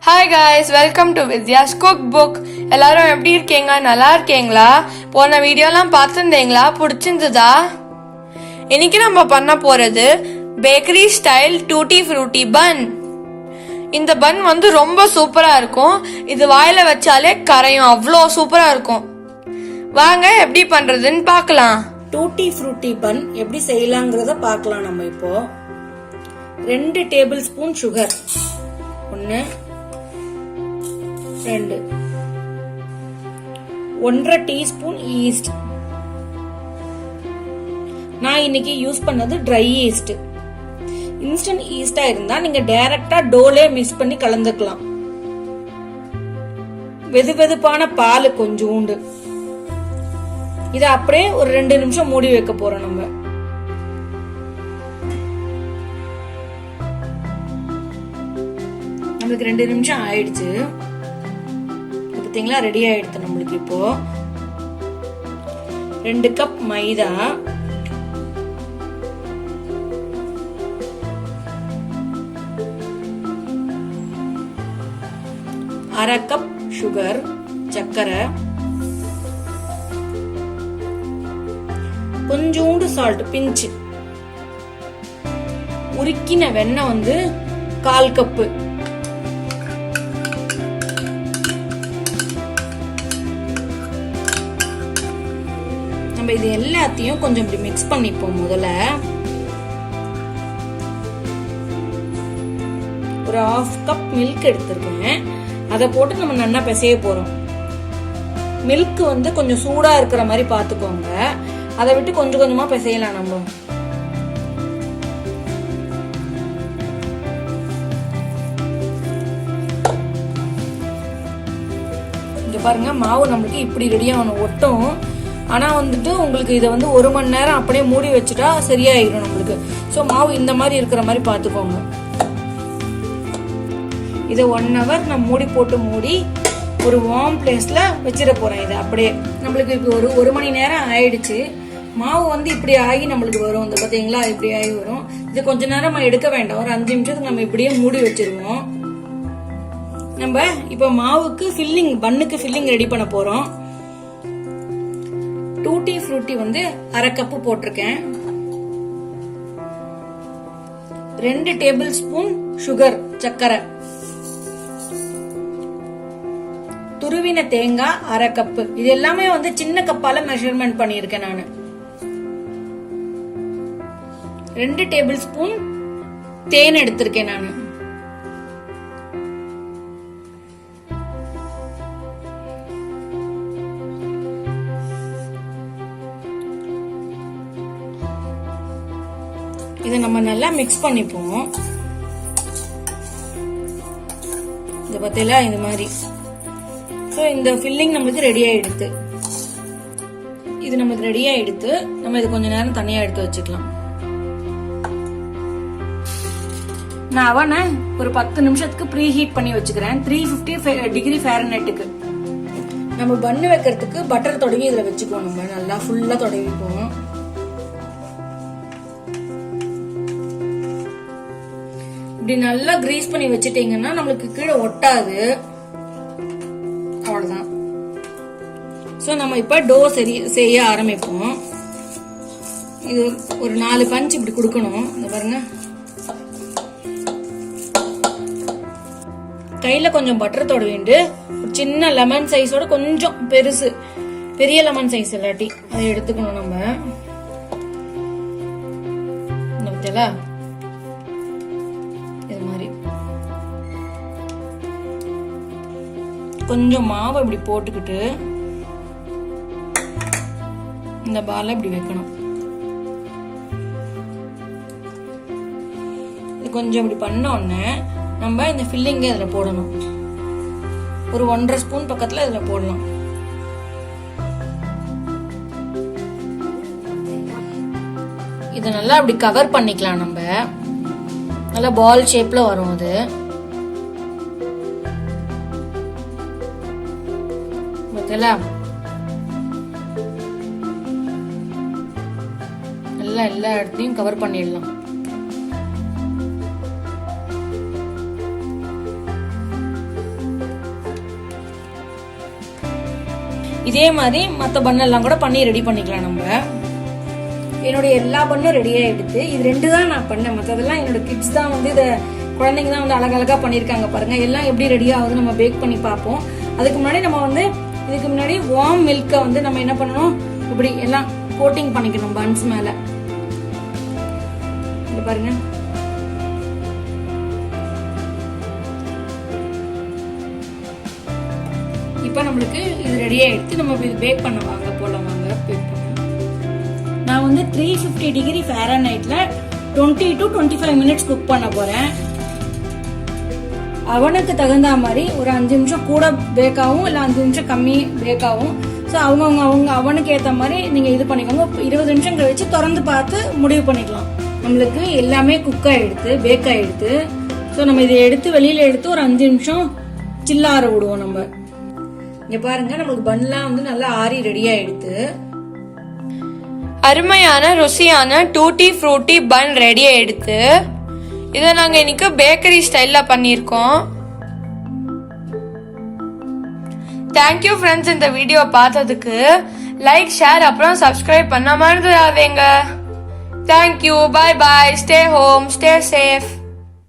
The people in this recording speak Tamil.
Hi guys, welcome to Vidya's cook book. எல்லாரும் எப்படி இருக்கீங்க? நல்லா இருக்கீங்களா? போன வீடியோலாம் பார்த்துருந்தீங்களா? பிடிச்சிருந்ததா? இன்னைக்கு நம்ம பண்ண போறது பேக்கரி ஸ்டைல் டூட்டி ஃப்ரூட்டி பன். இந்த பன் வந்து ரொம்ப சூப்பரா இருக்கும். இது வாயில வச்சாலே கரையும், அவ்வளோ சூப்பரா இருக்கும். வாங்க எப்படி பண்றதுன்னு பார்க்கலாம். டூட்டி ஃப்ரூட்டி பன் எப்படி செய்யலாங்கிறத பார்க்கலாம். நம்ம இப்போ 2 table spoon sugar, 1 2 1/2 teaspoon east. நான் இன்னைக்கு யூஸ் பண்ணது ட்ரை ஈஸ்ட். இன்ஸ்டன்ட் ஈஸ்டா இருந்தா நீங்க டைரக்டா டோலே மிக்ஸ் பண்ணி கலந்துக்கலாம். வெதுவெதுப்பான பால் கொஞ்சோண்டு. இத அப்படியே ஒரு 2 நிமிஷம் மூடி வைக்க போறோம். நம்ம நம்மளுக்கு 2 நிமிஷம் ஆயிடுச்சு. பாத்தீங்களா, ரெடி ஆயிடுச்சு நம்மளுக்கு. இப்போ 2 கப் மைதா, 1/2 கப் சுகர் சர்க்கரை, கொஞ்சோண்டு சால்ட் பிஞ்ச், உருக்கின வெண்ணெய் வந்து 1/4 கப்பு, நம்ம இது எல்லாத்தையும் கொஞ்சம் இப்படி மிக்ஸ் பண்ணிப்போம். முதல்ல ஒரு 1/2 கப் மில்க் எடுத்திருக்கேன். அதை போட்டு நம்ம நல்லா பிசைய போறோம். மில்க் வந்து கொஞ்சம் சூடா இருக்கிற மாதிரி பாத்துக்கோங்க. அதை விட்டு கொஞ்சம் கொஞ்சமா பிசையலாம். நம்ம இங்க பாருங்க, மாவு நம்மளுக்கு இப்படி ரெடியா ஒட்டும். ஆனா வந்துட்டு உங்களுக்கு இதை வந்து 1 மணி நேரம் அப்படியே மூடி வச்சுட்டா சரியாயிடும் நம்மளுக்கு. ஸோ மாவு இந்த மாதிரி இருக்கிற மாதிரி பாத்துக்கோங்க. இதை 1 hour நான் மூடி போட்டு மூடி ஒரு வார்ம் பிளேஸ்ல வச்சிட போறேன். இது அப்படியே நம்மளுக்கு இப்போ ஒரு மணி நேரம் ஆயிடுச்சு. மாவு வந்து இப்படி ஆகி நம்மளுக்கு வரும். இந்த பாத்தீங்களா, இப்படி ஆகி வரும். இது கொஞ்ச நேரம் எடுக்க வேண்டாம். ஒரு 5 நிமிஷத்துக்கு நம்ம இப்படியே மூடி வச்சிருவோம். நம்ம இப்ப மாவுக்கு ஃபில்லிங், பன்னுக்கு ஃபில்லிங் ரெடி பண்ண போறோம். டூட்டி ஃப்ரூட்டி வந்து 1/2 கப்பு போட்டிருக்கேன். 2 டேபிள் ஸ்பூன் சுகர் சர்க்கரை, துருவின தேங்காய் 1/2 கப்பு. இது எல்லாமே வந்து சின்ன கப்பால மெஷர்மெண்ட் பண்ணிருக்கேன் நானு. 2 டேபிள் ஸ்பூன் தேன் எடுத்திருக்கேன் நானு. இதை நம்ம நல்லா மிக்ஸ் பண்ணிப்போம். இத பத்தில இந்த மாதிரி. சோ இந்த ஃபில்லிங் நம்மளுக்கு ரெடி ஆயிடுது. இது நமக்கு ரெடியா எடுத்து நம்ம இது கொஞ்ச நேரம் தனியா எடுத்து வச்சுக்கலாம். நான் அவனை ஒரு 10 நிமிஷத்துக்கு ப்ரீ ஹீட் பண்ணி வச்சுக்கிறேன். 350 டிகிரி ஃபாரன்ஹைட்டுக்கு. நம்ம பன்னு வைக்கிறதுக்கு பட்டர் தொடங்கி இதுல வச்சுக்குவோம். நம்ம நல்லா ஃபுல்லா தொடங்கிப்போம். இப்படி நல்லா கிரீஸ் பண்ணி வச்சுட்டீங்கன்னா நம்மளுக்கு கீழே ஒட்டாது. அவ்வளவுதான். சோ நம்ம இப்ப டோ செய்ய ஆரம்பிப்போம். இது ஒரு 4 பஞ்ச் இப்படி கொடுக்கணும். இந்த பாருங்க, கையில கொஞ்சம் பட்டர் தொடவிண்டு ஒரு சின்ன லெமன் சைஸோட கொஞ்சம் பெரிய லெமன் சைஸ் இல்லாட்டி அதை எடுத்துக்கணும். நம்ம இது மாதிரி கொஞ்சம் மாவை இப்படி போட்டுக்கிட்டு இந்த பாலை இப்படி வைக்கணும். இது கொஞ்சம் இப்படி பண்ண உடனே நம்ம இந்த ஃபில்லிங்க இதுல போடணும். ஒரு 1/2 ஸ்பூன் பக்கத்துல இதுல போடலாம். இத நல்லா அப்படி கவர் பண்ணிக்கலாம். நம்ம நல்லா பால் ஷேப்ல வரும். அது நல்லா எல்லா இடத்தையும் கவர் பண்ணிடலாம். இதே மாதிரி மற்ற பண்ணெல்லாம் கூட பண்ணி ரெடி பண்ணிக்கலாம் நம்ம. என்னுடைய எல்லா பண்ணும் ரெடியாக எடுத்து இது 2 தான் நான் பண்ணேன். மற்றதெல்லாம் என்னோட கிட்ஸ் தான் வந்து இதை குழந்தைங்க தான் வந்து அழகழகாக பண்ணியிருக்காங்க பாருங்க. எல்லாம் எப்படி ரெடி ஆகுது நம்ம பேக் பண்ணி பார்ப்போம். அதுக்கு முன்னாடி நம்ம வந்து இதுக்கு முன்னாடி வார்ம் மில்கை வந்து நம்ம என்ன பண்ணணும், இப்படி எல்லாம் கோட்டிங் பண்ணிக்கணும் பன்ஸ் மேல. இது பாருங்க. இப்போ நம்மளுக்கு இது ரெடியாக எடுத்து நம்ம இது பேக் பண்ண வாங்க போலாம். வாங்க பேக் பண்ண. நான் வந்து 350 டிகிரி ஃபாரன்ஹைட்ல 20 to 25 மினிட்ஸ் குக் பண்ண போறேன். அவனுக்கு தகுந்த மாதிரி ஒரு 5 நிமிஷம் கூட பேக் ஆகும், இல்லை 5 நிமிஷம் கம்மி பேக் ஆகும். ஸோ அவங்க அவனுக்கு ஏற்ற மாதிரி நீங்க இது பண்ணிக்கோங்க. 20 நிமிஷம் கழிச்சு திறந்து பார்த்து முடிவு பண்ணிக்கலாம். நம்மளுக்கு எல்லாமே குக் ஆயிடுத்து, பேக் ஆயிடுத்து. ஸோ நம்ம இதை எடுத்து வெளியில எடுத்து ஒரு 5 நிமிஷம் சில்லார விடுவோம். நம்ம இங்க பாருங்க, நம்மளுக்கு பன்லாம் வந்து நல்லா ஆறி ரெடி ஆயிடுத்து. அருமையான ருசியான டூட்டி ஃப்ரூட்டி பன் ரெடியா எடுத்து இதை நாங்க இன்னைக்கு பேக்கரி ஸ்டைல்ல பண்ணியிருக்கோம். தேங்க்யூ ஃப்ரெண்ட்ஸ், இந்த வீடியோ பார்த்ததுக்கு. லைக், ஷேர், அப்புறம் சப்ஸ்கிரைப் பண்ண மறந்துடாதீங்க. Thank you, bye bye, stay home, stay safe.